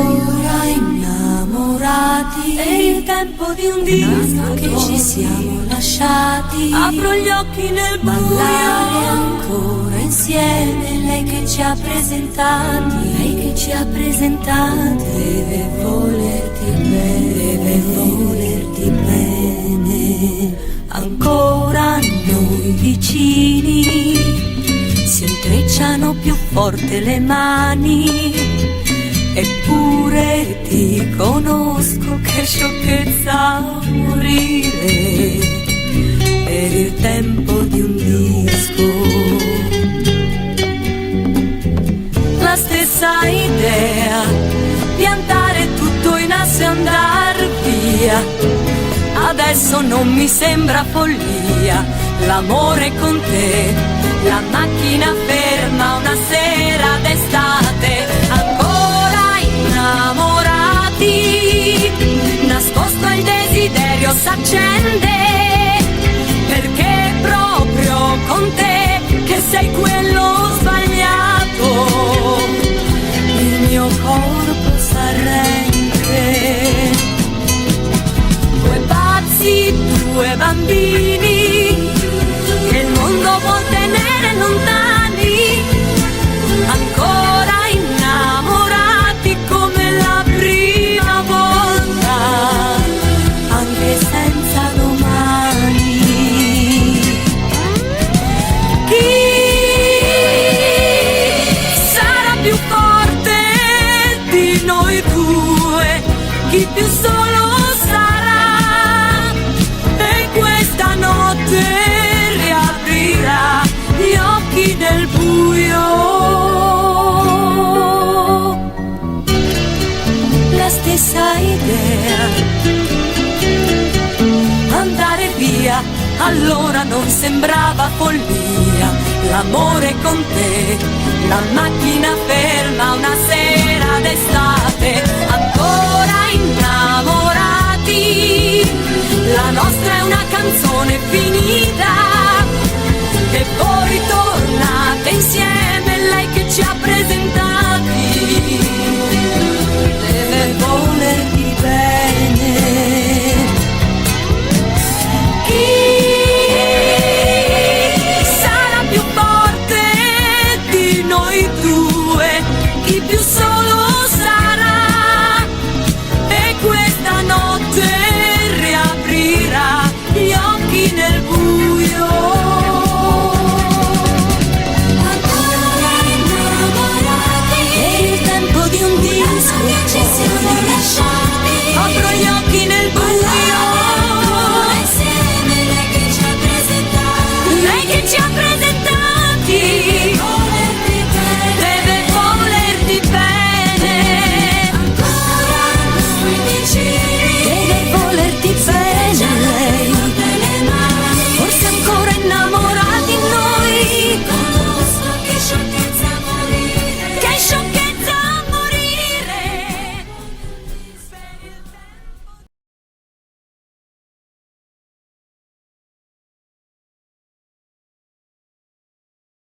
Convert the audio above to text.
Ancora innamorati, è il tempo di un disco che ci siamo lasciati. Apro gli occhi nel buio, ballare ancora insieme. Lei che ci ha presentati, lei che ci ha presentati, deve volerti bene, deve volerti bene. Ancora noi vicini, si intrecciano più forte le mani. Eppure ti conosco, che sciocchezza morire per il tempo di un disco. La stessa idea, piantare tutto in asse e andar via. Adesso non mi sembra follia, l'amore con te, la macchina ferma una sera d'estate. Ancora innamorati, nascosto il desiderio s'accende, perché proprio con te, che sei quello sbagliato, il mio corpo s'arrende. Due pazzi, due bambini, che il mondo vuol tenere lontani, ancora innamorati come la prima volta, anche senza domani. Chi sarà più forte di noi due? Chi più solo sarà? E questa notte riaprirà gli occhi nel buio. La stessa idea, andare via, allora non sembrava follia, l'amore con te, la macchina ferma una sera d'estate. Ancora innamorati, la nostra è una canzone finita, e poi tornate insieme, lei che ci ha presentati, deve volerti bene. Chi sarà più forte di noi due? Chi più solo